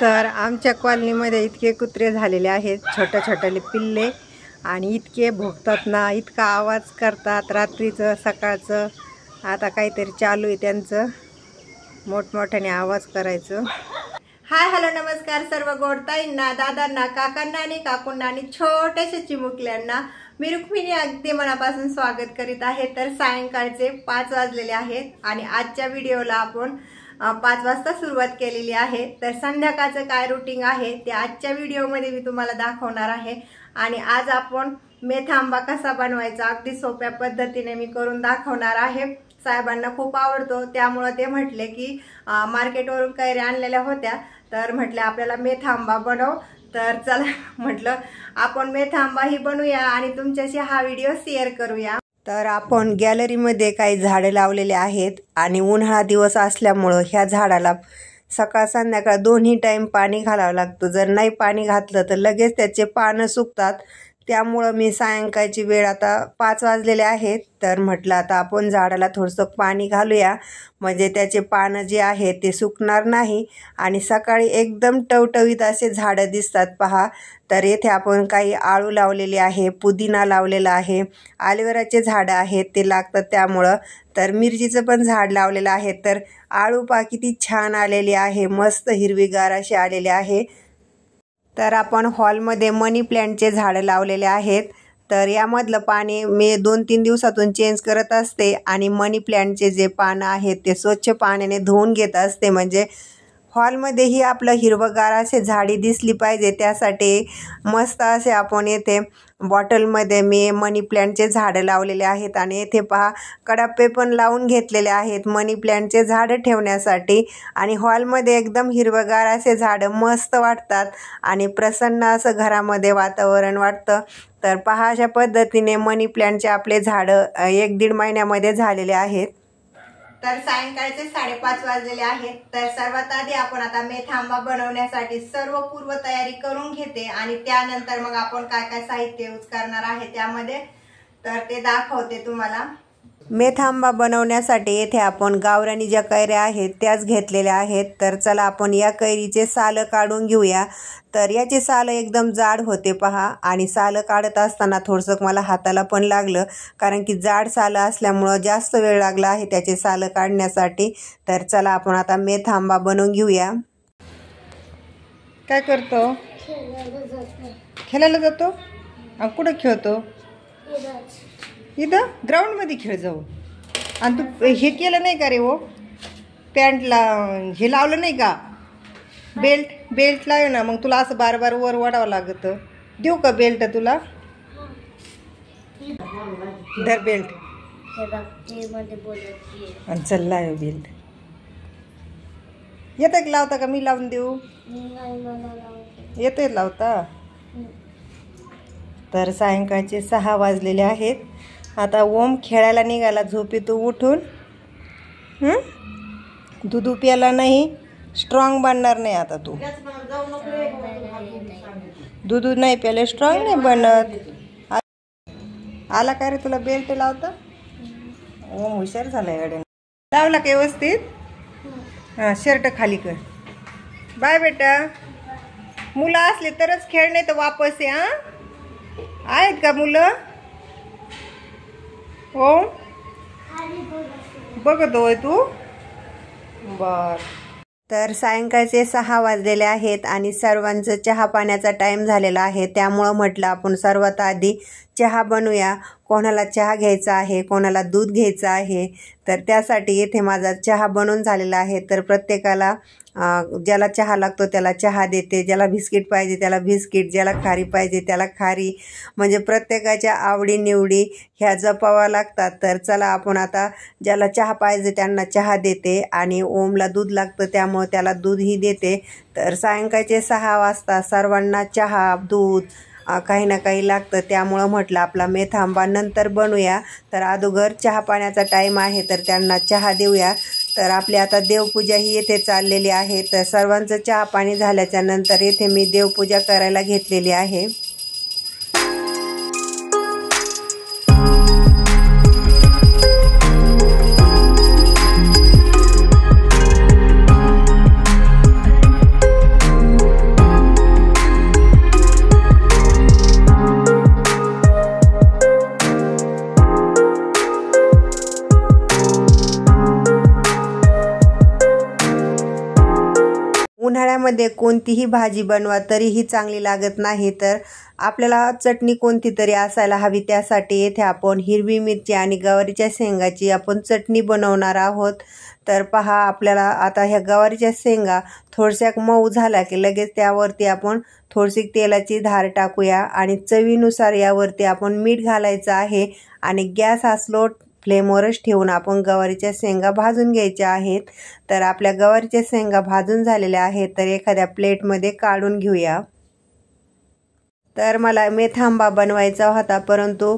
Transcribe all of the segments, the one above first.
तर आमच्या कॉलनीमध्ये इतके कुत्रे झालेले आहेत, छोटे छोटे पिल्ले, आणि इतके भोगतात ना, इतका आवाज करतात रात्रीचं सकाळचं. आता काहीतरी चालू आहे त्यांचं, मोठमोठ्याने आवाज करायचं. हाय हॅलो नमस्कार सर्व गोडताईंना, दादांना, काकांना आणि काकूंना आणि छोट्याशा चिमुकल्यांना मी रुक्मिणी अगदी मनापासून स्वागत करीत आहे. तर सायंकाळचे 5 वाजलेले आहेत आणि आजच्या व्हिडिओला आपण 5 वाजता सुरुवात केलेली आहे. तर संध्याकाळचं काय रुटीन आहे ते आजच्या व्हिडिओमध्ये मी तुम्हाला दाखवणार आहे. आणि आज आपण मेथा आंबा कसा बनवायचा अगदी सोप्या पद्धतीने मी करून दाखवणार आहे. साहेबांना खूप आवडतो, त्यामुळे ते म्हटले की मार्केटवरून कैऱ्या आणलेल्या होत्या, तर म्हटले आपल्याला मेथा आंबा बनव. तर चला म्हटलं आपण मेथा आंबा ही बनवूया आणि तुमच्याशी हा व्हिडिओ शेअर करूया. तर आपण गॅलरीमध्ये काही झाडे लावलेले आहेत आणि उन्हाळा दिवस असल्यामुळं ह्या झाडाला सकाळ संध्याकाळ दोन्ही टाईम पाणी घालावं लागतं. जर नाही पाणी घातलं तर लगेच त्याचे पानं सुकतात. त्यामुळं मी सायंकाळची वेळ, आता 5 वाजलेले आहेत, तर म्हटलं आता आपण झाडाला थोडंसं पाणी घालूया, म्हणजे त्याचे पानं जे आहेत ते सुकणार नाही आणि सकाळी एकदम टवटवीत असे झाडं दिसतात पहा. तर येथे आपण काही आळू लावलेले आहे, पुदिना लावलेला आहे, ॲलोवेराचे झाडं आहेत ते लागतात त्यामुळं. तर मिरचीचं पण झाड लावलेलं आहे. तर आळू पहा किती छान आलेली आहे, मस्त हिरवीगार असे आलेले आहे. तर आपण हॉलमध्ये मनी प्लॅन्टचे झाडं लावलेले आहेत. तर यामधलं पाणी मी 2-3 दिवसातून चेंज करत असते आणि मनी प्लॅन्टचे जे पानं आहेत ते स्वच्छ पाण्याने धुवून घेत असते, म्हणजे हॉलमध्येही आपलं हिरवंगार असे झाडी दिसली पाहिजे. त्यासाठी मस्त असे आपण येथे बॉटलमध्ये मी मनी प्लॅन्टचे झाडं लावलेले आहेत आणि येथे पहा कडापे पण लावून घेतलेले आहेत मनी प्लॅन्टचे झाडं ठेवण्यासाठी. आणि हॉलमध्ये एकदम हिरवंगार असे झाडं मस्त वाटतात आणि प्रसन्न असं घरामध्ये वातावरण वाटतं. तर पहा अशा पद्धतीने मनी प्लॅन्टचे आपले झाडं 1-1.5 महिन्यामध्ये झालेले आहेत. तर सायंकाळचे 5:30 वाजलेले आहेत. तर सर्वात आधी आपण आता मेथा आंबा बनवण्यासाठी सर्व पूर्व तयारी करून घेते आणि त्यानंतर मग आपण काय काय साहित्य यूज करणार आहे त्यामध्ये, तर ते दाखवते तुम्हाला. मेथा आंबा बनवण्यासाठी येथे आपण गावरानी ज्या कैऱ्या आहेत त्याच घेतलेल्या आहेत. तर चला आपण या कैरीचे सालं काढून घेऊया. तर याची सालं एकदम जाड होते पहा, आणि सालं काढत असताना थोडंसं मला हाताला पण लागलं, कारण की जाड सालं असल्यामुळं जास्त वेळ लागला आहे त्याचे सालं काढण्यासाठी. तर चला आपण आता मेथा आंबा बनवून घेऊया. काय करतो? खेळायला जातो. कुठं खेळतो? इथं ग्राउंडमध्ये खेळ जाऊ. आणि तू हे केलं नाही का रे? हो, पॅन्टला हे लावलं नाही का? बेल्ट लाव ना. मग तुला असं बार वर वाढावं लागतं. देऊ का बेल्ट तुला? धर बेल्ट आणि चल लाव बेल्ट. येतं का लावता का? मी लावून देऊ? येते लावता. तर सायंकाळचे 6 वाजलेले आहेत. आता ओम खेळायला निघाला झोपेतून उठून. दूध प्यायला नाही, स्ट्रॉंग बनणार नाही आता तू. दूध नाही प्यायला स्ट्रॉंग नाही बनत. आला काय रे तुला बेल्ट लावता? ओम हुशार झालाय गाडी. लावला का व्यवस्थित? हां, शर्ट खाली कर. बाय बेटा. मुलं असले तरच खेळ, नाही तर वापस या. आहेत का मुलं? हो, बघतोय तू? बर. तर सायंकाळचे 6 वाजलेले आहेत आणि सर्वांचं चहा पाण्याचा टाईम झालेला आहे. त्यामुळं म्हटलं आपण सर्वात आधी चहा बनवूया. कोणाला चहा घ्यायचा आहे, कोणाला दूध घ्यायचं आहे. तर त्यासाठी येथे माझा चहा बनवून झालेला आहे. तर प्रत्येकाला ज्याला चहा लागतो त्याला चहा देते, ज्याला बिस्किट पाहिजे त्याला बिस्किट, ज्याला खारी पाहिजे त्याला खारी, म्हणजे प्रत्येकाच्या आवडीनिवडी ह्या जपाव्या लागतात. तर चला आपण आता ज्याला चहा पाहिजे त्यांना चहा देते आणि ओमला दूध लागतं त्यामुळे त्याला दूधही देते. तर सायंकाळचे 6 वाजता सर्वांना चहा, दूध काही ना काही लागतं. त्यामुळं म्हटलं आपला मेथा आंबा नंतर बनवूया. तर अगोदर चहा पाण्याचा टाईम आहे, तर त्यांना चहा देऊया. तर आपली आता देवपूजा ही येथे चाललेली आहे. तर सर्वांचं चहा पाणी झाल्याच्या नंतर येथे मी देवपूजा करायला घेतलेली आहे. चटणीमध्ये कोणतीही भाजी बनवा तरीही चांगली लागत नाही, तर आपल्याला चटणी कोणती तरी असायला हवी. त्यासाठी येथे आपण हिरवी मिरची आणि गवारीच्या शेंगाची आपण चटणी बनवणार आहोत. तर पहा, आपल्याला आता ह्या गवारीच्या शेंगा थोडशा मऊ झाल्या की लगेच त्यावरती आपण थोडीशी तेलाची धार टाकूया आणि चवीनुसार यावरती आपण मीठ घालायचं आहे आणि गॅस हा स्लो फ्लेमवरच ठेवून आपण गवारीच्या शेंगा भाजून घ्यायच्या आहेत. तर आपल्या गवारीच्या शेंगा भाजून झालेल्या आहेत, तर एखाद्या प्लेटमध्ये काढून घेऊया. तर मला मेथांबा बनवायचा होता, परंतु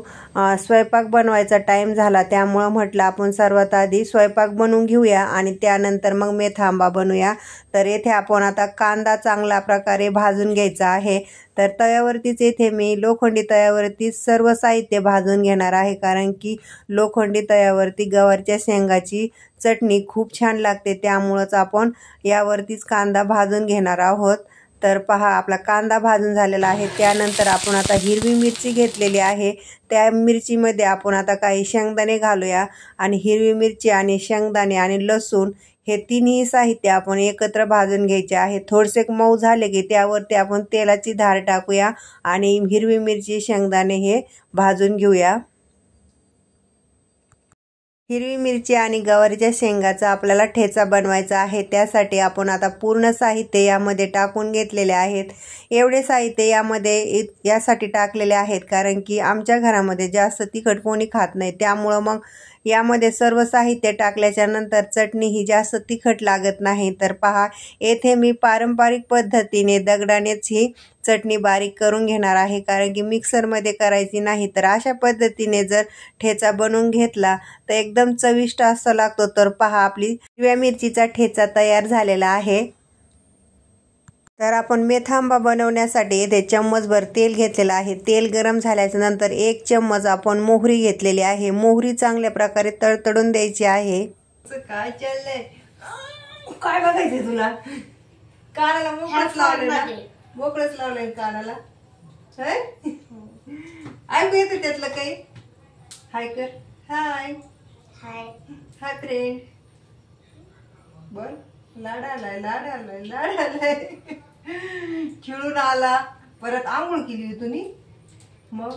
स्वयंपाक बनवायचा टाईम झाला, त्यामुळं म्हटलं आपण सर्वात आधी स्वयंपाक बनवून घेऊया आणि त्यानंतर मग मेथांबा बनवूया. तर येथे आपण आता कांदा चांगल्या प्रकारे भाजून घ्यायचा आहे. तर तव्यावरतीच येथे मी लोखंडी तव्यावरती सर्व साहित्य भाजून घेणार आहे, कारण की लोखंडी तव्यावरती गवारच्या शेंगाची चटणी खूप छान लागते, त्यामुळंच आपण यावरतीच कांदा भाजून घेणार आहोत. तर पहा, आपला कांदा भाजून झालेला आहे. त्यानंतर आपण आता हिरवी मिरची घेतलेली आहे, त्या मिरचीमध्ये आपण आता काही शेंगदाणे घालूया आणि हिरवी मिरची आणि शेंगदाणे आणि लसूण हे तिन्ही साहित्य आपण एकत्र भाजून घ्यायचे आहे. थोडेसे मऊ झाले की त्यावरती आपण तेलाची धार टाकूया आणि हिरवी मिरची शेंगदाणे हे भाजून घेऊया. हिरवी मिरची आणि गवारीच्या शेंगाचा आपल्याला ठेचा बनवायचा आहे. त्यासाठी आपण आता पूर्ण साहित्य यामध्ये टाकून घेतलेले आहेत. एवढे साहित्य यासाठी टाकलेले आहेत कारण की आमच्या घरामध्ये जास्त तिखट कोणी खात नाही, त्यामुळं मग यामध्ये सर्व साहित्य टाकल्याच्या नंतर चटणी ही जास्त तिखट लागत नाही. तर पहा, येथे मी पारंपरिक पद्धतीने दगडानेच ही चटणी बारीक करून घेणार आहे, कारण की मिक्सरमध्ये करायची नाही. तर अशा पद्धतीने जर ठेचा बनवून घेतला तर एकदम चविष्ट असा लागतो. तर पहा, आपली हिरव्या मिरचीचा ठेचा तयार झालेला आहे. तर आपण मेथांबा बनवण्यासाठी येथे चम्मचभर तेल घेतलेलं आहे. तेल गरम झाल्याच्या नंतर 1 चम्मच आपण मोहरी घेतलेली आहे. मोहरी चांगल्या प्रकारे तडतडून द्यायची आहे. काय चाललंय, काय बघायचंय तुला? कानाला मोकळच लावलंय कानाला. ऐकू येतं त्यातलं काही? हाय कर. हाय हाय हाय फ्रेंड बोल. लाड आलाय खेळून आला, परत आंघोळ केली तुम्ही, मग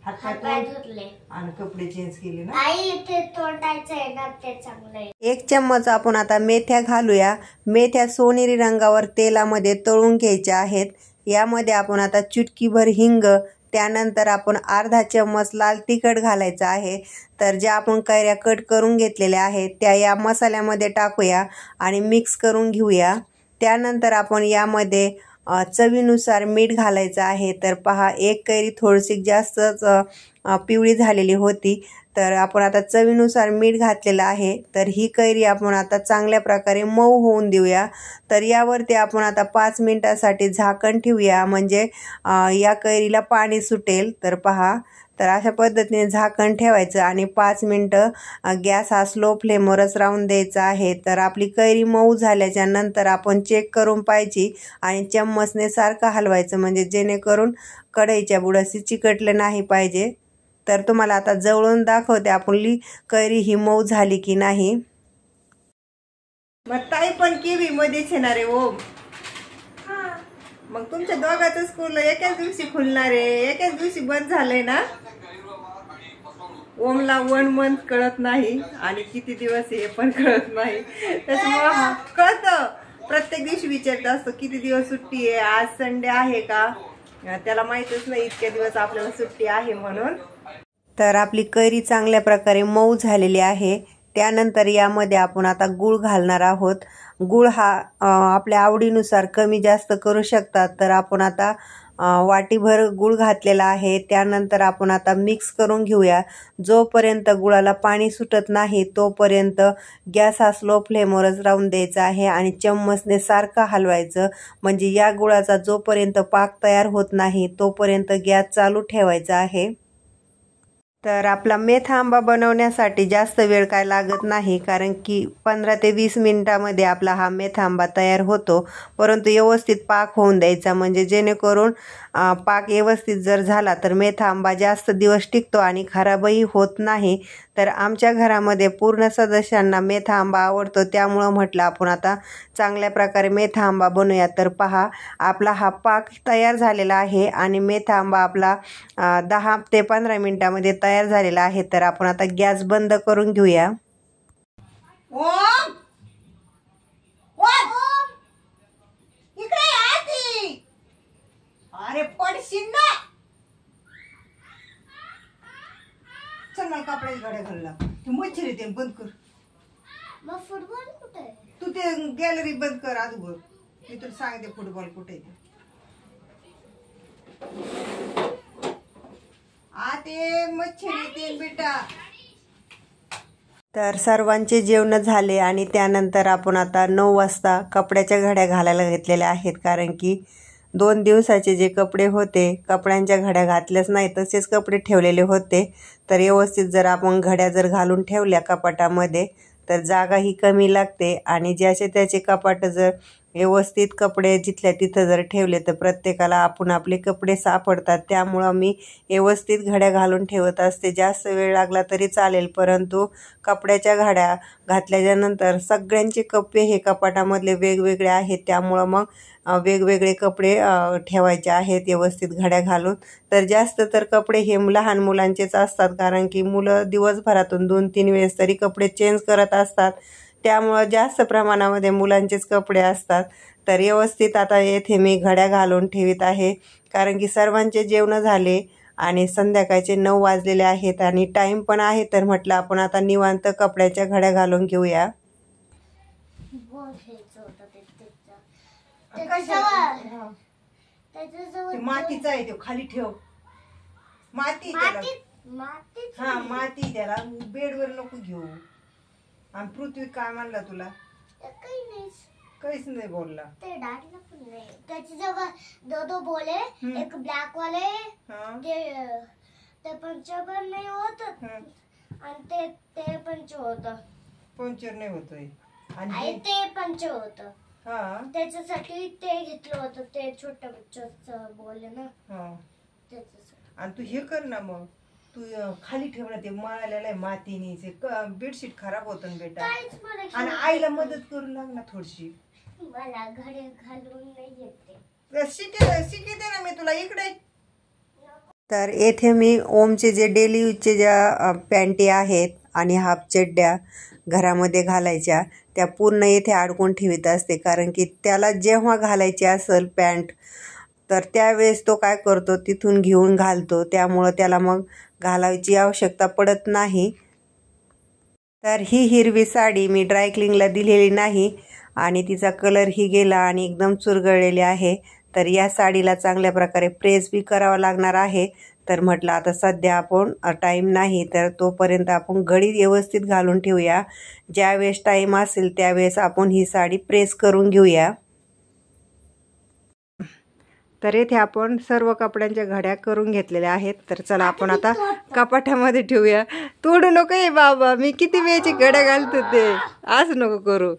हात धुतले आणि कपडे चेंज केले ना. आई ते तोंडायचंय ना, ते चांगलंय. 1 चम्मच आपण आता मेथ्या घालूया. मेथ्या सोनेरी रंगावर तेलामध्ये तळून घ्यायच्या आहेत. यामध्ये आपण आता चुटकीभर हिंग, त्यानंतर आपण अर्धा चम्मच लाल तिखट घालायचं आहे. तर ज्या आपण कैऱ्या कट करून घेतलेल्या आहेत त्या या मसाल्यामध्ये टाकूया आणि मिक्स करून घेऊया. त्यानंतर आपण यामध्ये चवीनुसार मीठ घालायचं आहे. तर पहा, 1 कैरी थोडीशी जास्तच पिवळी झालेली होती, तर आपण आता चवीनुसार मीठ घातलेलं आहे. तर ही कैरी आपण आता चांगल्या प्रकारे मऊ होऊन देऊया. तर यावरती आपण आता 5 मिनिटासाठी झाकण ठेवूया, म्हणजे या कैरीला पाणी सुटेल. तर पहा, तर अशा पद्धतीने झाकण ठेवायचं आणि 5 मिनिटं गॅस हा स्लो फ्लेमवरच राहून द्यायचा आहे. तर आपली कैरी मऊ झाल्याच्या नंतर आपण चेक करून पाहिजे आणि चम्मचने सारखं हलवायचं, म्हणजे जेणेकरून कढईच्या बुडाशी चिकटलं नाही पाहिजे. तर तुम्हाला आता जवळून दाखवते आपली कैरी ही मऊ झाली की नाही. मग ताई पण किवी मध्येच येणार आहे. ओम, मग तुमच्या दोघांचं स्कूल एकाच दिवशी खुलणार आहे, एकाच दिवशी बंद झालंय ना. ओमला 1 मंथ कळत नाही आणि किती दिवस हे पण कळत नाही, त्याच्यामुळं कळतं. प्रत्येक दिवशी विचारत असतो किती दिवस सुट्टी आहे, आज संडे आहे का, त्याला माहीतच नाही इतक्या दिवस आपल्याला सुट्टी आहे म्हणून. तर आपली कैरी चांगल्या प्रकारे मऊ झालेली आहे. त्यानंतर यामध्ये आपण आता गूळ घालणार आहोत. गूळ हा आपल्या आवडीनुसार कमी जास्त करू शकतात. तर आपण आता वाटीभर गूळ घातलेला आहे. त्यानंतर आपण आता मिक्स करून घेऊया. जोपर्यंत गुळाला पाणी सुटत नाही तोपर्यंत गॅस हा स्लो फ्लेमवरच राहून द्यायचा आहे आणि चम्मचने सारखं हलवायचं, म्हणजे या गुळाचा जोपर्यंत पाक तयार होत नाही तोपर्यंत गॅस चालू ठेवायचा आहे. तर आपला मेथा आंबा बनवण्यासाठी जास्त वेळ काय लागत नाही, कारण की 15 ते 20 मिनिटामध्ये आपला हा मेथा आंबा तयार होतो. परंतु व्यवस्थित पाक होऊन द्यायचा, म्हणजे जेणेकरून पाक व्यवस्थित जर झाला तर मेथा आंबा जास्त दिवस टिकतो आणि खराबही होत नाही. तर आमच्या घरामध्ये पूर्ण सदस्यांना मेथा आंबा आवडतो, त्यामुळं म्हटलं आपण आता चांगल्या प्रकारे मेथा आंबा बनवूया. तर पहा, आपला हा पाक तयार झालेला आहे आणि मेथा आंबा आपला 10 ते 15 मिनिटामध्ये तयार झालेला आहे. तर आपण आता गॅस बंद करून घेऊया. ओम ओम इकडे आती. अरे पडशील ना. चल मला कपड्याची घड्या घालला. ते मच्छर येते, बंद कर. मग फुटबॉल कुठे आहे? तू ते गॅलरी बंद कर अगोदर. मी तुला सांगते फुटबॉल कुठे आहे. आते मच्छर येते बेटा. तर सर्वांचे जेवण झाले आणि त्यानंतर आपण आता 9 वाजता कपड्याच्या घड्या घालायला घेतलेल्या आहेत, कारण की 2 दिवसाचे जे कपडे होते, कपड्यांच्या घड्या घातल्याच नाही, तसेच कपडे ठेवलेले होते. तर व्यवस्थित जर आपण घड्या जर घालून ठेवल्या कपाटामध्ये तर जागाही कमी लागते आणि ज्याचे त्याचे कपाट जर व्यवस्थित कपडे जिथल्या तिथं जर ठेवले तर प्रत्येकाला आपण आपले कपडे सापडतात. त्यामुळं मी व्यवस्थित घड्या घालून ठेवत असते. जास्त वेळ लागला तरी चालेल, परंतु कपड्याच्या घड्या घातल्याच्यानंतर सगळ्यांचे कप्पे हे कपाटामधले वेगवेगळे आहेत, त्यामुळं मग वेगवेगळे कपडे ठेवायचे आहेत व्यवस्थित घड्या घालून. तर जास्त तर कपडे हे लहान मुलांचेच असतात, कारण की मुलं दिवसभरातून 2-3 वेळेस तरी कपडे चेंज करत असतात, त्यामुळं जास्त प्रमाणामध्ये मुलांचेच कपडे असतात. तर व्यवस्थित आता येथे मी घड्या घालून ठेवीत आहे, कारण की सर्वांचे जेवण झाले आणि संध्याकाळचे 9 वाजलेले आहेत आणि टाईम पण आहे. तर म्हटलं आपण आता निवांत कपड्याच्या घड्या घालून घेऊया. ते मातीचा आहे, तो खाली ठेव. माती हा माती, त्याला बेडवर नको घेऊ. आणि पृथ्वी काय म्हणला तुला? काहीच नाही बोलला. ते डाटला पण नाही. त्याची जवळ दो बोले, एक ब्लॅक वाले ते पंचर नाही होत आणि ते पंच होत. पंचर नाही होतोय आणि ते पंच होत. हा, त्याच्यासाठी ते घेतलं होतं, ते छोट्या बच्चाचं बोलले ना त्याच्यासाठी. आणि तू हे कर ना, मग तू खाली ठेव ना, ते मळालेलं आहे मातीने, बेडशीट खराब होत ना बेटा. आणि आईला मदत करू लाग ना थोडीशी. मला घडी घालून नाही येते. शिके दे ना मी तुला. इकडे तर येथे मी ओमचे जे डेली यूजचे ज्या पॅन्टी आहेत आणि हाफ चड्ड्या घरामध्ये घालायच्या त्या पूर्ण येथे अडकून ठेवीत असते, कारण की त्याला जेव्हा घालायची असेल पॅन्ट तर त्यावेळेस तो काय करतो, तिथून घेऊन घालतो, त्यामुळं त्याला मग घालायची आवश्यकता पडत नाही. तर ही हिरवी साडी मी ड्रायक्लिंगला दिलेली नाही आणि तिचा कलरही गेला आणि एकदम चुरगळलेली आहे. तर या साडीला चांगल्या प्रकारे प्रेस बी करावा लागणार आहे. तर म्हटलं आता सध्या आपण टाईम नाही, तर तोपर्यंत आपण घडी व्यवस्थित घालून ठेवूया. ज्यावेळेस टाईम असेल त्यावेळेस आपण ही साडी प्रेस करून घेऊया. तर येथे आपण सर्व कपड्यांच्या घड्या करून घेतलेल्या आहेत. तर चला आपण आता कपाटामध्ये ठेवूया. तोडू नको आहे बाबा, मी किती वेळची घड्या घालतो, ते असं नको करू.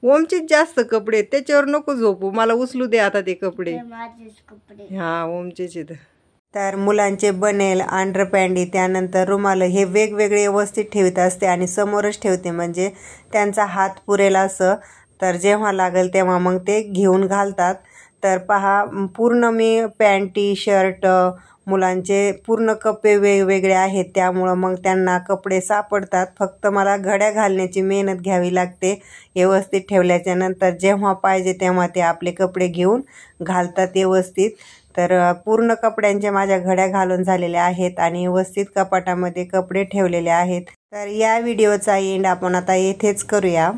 ओमचेच जास्त कपडे, त्याच्यावर नको झोपू, मला उचलू दे आता ते कपडे. हा, ओमचेच आहेत. तर मुलांचे बनेल, अंडरपॅन्टी, त्यानंतर रुमाल हे वेगवेगळे व्यवस्थित ठेवत असते आणि समोरच ठेवते, म्हणजे त्यांचा हात पुरेल असं. तर जेव्हा लागेल तेव्हा मग ते घेऊन घालतात. तर पहा, पूर्ण मी पॅन्टी, शर्ट, मुलांचे पूर्ण कप्पे वेगवेगळे आहेत, त्यामुळं मग त्यांना कपडे सापडतात. फक्त मला घड्या घालण्याची मेहनत घ्यावी लागते. व्यवस्थित ठेवल्याच्या नंतर जेव्हा पाहिजे तेव्हा ते आपले कपडे घेऊन घालतात व्यवस्थित. तर पूर्ण कपड्यांच्या माझ्या घड्या घालून झालेल्या आहेत आणि व्यवस्थित कपाटामध्ये कपडे ठेवलेले आहेत. तर या व्हिडिओचा एंड आपण आता येथेच करूया.